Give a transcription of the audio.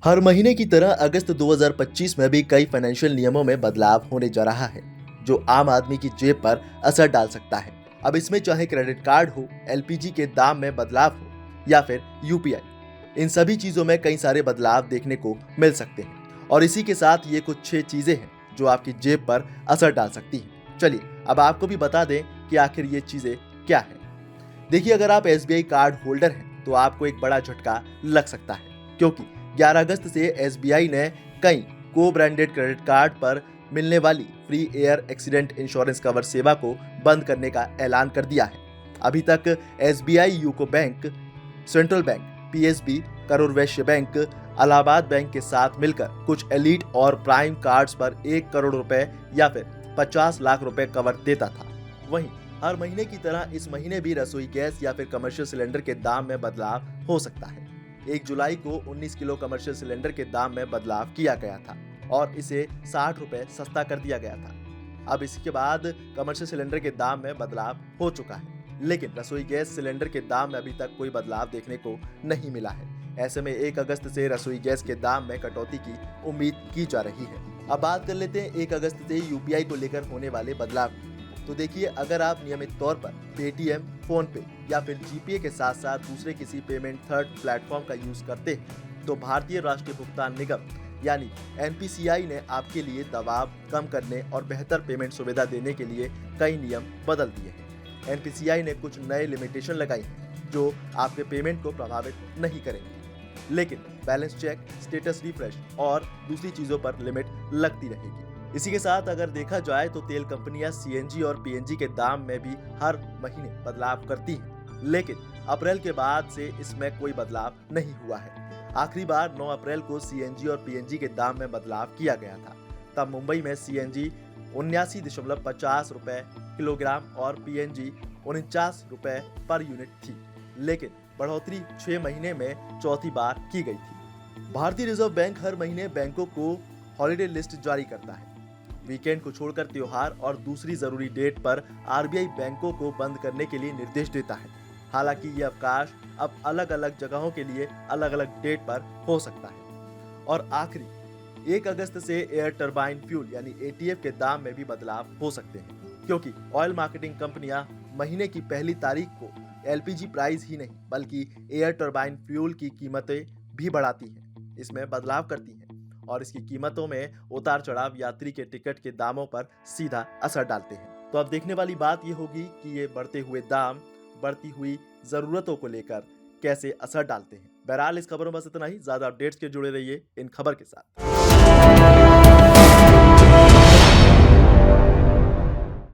हर महीने की तरह अगस्त 2025 में भी कई फाइनेंशियल नियमों में बदलाव होने जा रहा है, जो आम आदमी की जेब पर असर डाल सकता है। अब इसमें चाहे क्रेडिट कार्ड हो, एलपीजी के दाम में बदलाव हो या फिर यूपीआई, इन सभी चीजों में कई सारे बदलाव देखने को मिल सकते हैं। और इसी के साथ ये कुछ 6 चीजें हैं जो आपकी जेब पर असर डाल सकती हैं। चलिए अब आपको भी बता दें कि आखिर ये चीजें क्या हैं। देखिए, अगर आप एसबीआई कार्ड होल्डर हैं तो आपको एक बड़ा झटका लग सकता है, क्योंकि 11 अगस्त से एसबीआई ने कई को ब्रांडेड क्रेडिट कार्ड पर मिलने वाली free air accident insurance cover सेवा को बंद करने का ऐलान कर दिया है। अभी तक SBI, UCO bank, central bank, PSB, Karur Vysya bank, Allahabad bank के साथ मिलकर कुछ एलीट और प्राइम कार्ड्स पर 1 करोड़ रुपए या फिर 50 लाख रुपए कवर देता था। वहीं हर महीने की तरह इस महीने भी रसोई गैस या फिर कमर्शियल सिलेंडर के दाम में बदलाव हो सकता है। 1 जुलाई को 19 किलो कमर्शियल सिलेंडर के दाम में बदलाव किया गया था और इसे 60 रुपए सस्ता कर दिया गया था। अब इसके बाद कमर्शियल सिलेंडर के दाम में बदलाव हो चुका है, लेकिन रसोई गैस सिलेंडर के दाम में अभी तक कोई बदलाव देखने को नहीं मिला है। ऐसे में 1 अगस्त से रसोई गैस के दाम में कटौती की उम्मीद की जा रही है। अब बात कर लेते हैं 1 अगस्त से यूपीआई को लेकर होने वाले बदलाव की। तो देखिए, अगर आप नियमित तौर पर पेटीएम, फोन पे या फिर जीपे के साथ साथ दूसरे किसी पेमेंट थर्ड प्लेटफॉर्म का यूज करते हैं तो भारतीय राष्ट्रीय भुगतान निगम यानी एनपीसीआई ने आपके लिए दबाव कम करने और बेहतर पेमेंट सुविधा देने के लिए कई नियम बदल दिए हैं। एनपीसीआई ने कुछ नए लिमिटेशन लगाई हैं जो आपके पेमेंट को प्रभावित नहीं करेंगे, लेकिन बैलेंस चेक, स्टेटस रिफ्रेश और दूसरी चीजों पर लिमिट लगती रहेगी। इसी के साथ अगर देखा जाए तो तेल कंपनियां सीएनजी और पीएनजी के दाम में भी हर महीने बदलाव करती हैं, लेकिन अप्रैल के बाद से इसमें कोई बदलाव नहीं हुआ है। आखिरी बार 9 अप्रैल को सीएनजी और पीएनजी के दाम में बदलाव किया गया था। तब मुंबई में सीएनजी 79.50 रुपए किलोग्राम और पीएनजी 49 रुपए पर यूनिट थी, लेकिन बढ़ोतरी 6 महीने में चौथी बार की गई थी। भारतीय रिजर्व बैंक हर महीने बैंकों को हॉलिडे लिस्ट जारी करता है। वीकेंड को छोड़कर त्योहार और दूसरी जरूरी डेट पर आरबीआई बैंकों को बंद करने के लिए निर्देश देता है। हालांकि ये अवकाश अब अलग अलग जगहों के लिए अलग अलग डेट पर हो सकता है। और आखिरी 1 अगस्त से एयर टरबाइन फ्यूल यानी एटीएफ के दाम में भी बदलाव हो सकते हैं, क्योंकि ऑयल मार्केटिंग कंपनियां महीने की पहली तारीख को एलपीजी प्राइस ही नहीं बल्कि एयर टरबाइन फ्यूल की कीमतें भी बढ़ाती हैं, इसमें बदलाव करती हैं और इसकी कीमतों में उतार चढ़ाव यात्री के टिकट के दामों पर सीधा असर डालते हैं। तो अब देखने वाली बात यह होगी कि ये बढ़ते हुए दाम बढ़ती हुई जरूरतों को लेकर कैसे असर डालते हैं। बहरहाल इस खबर में बस इतना ही। ज्यादा अपडेट्स के जुड़े रहिए इन खबर के साथ।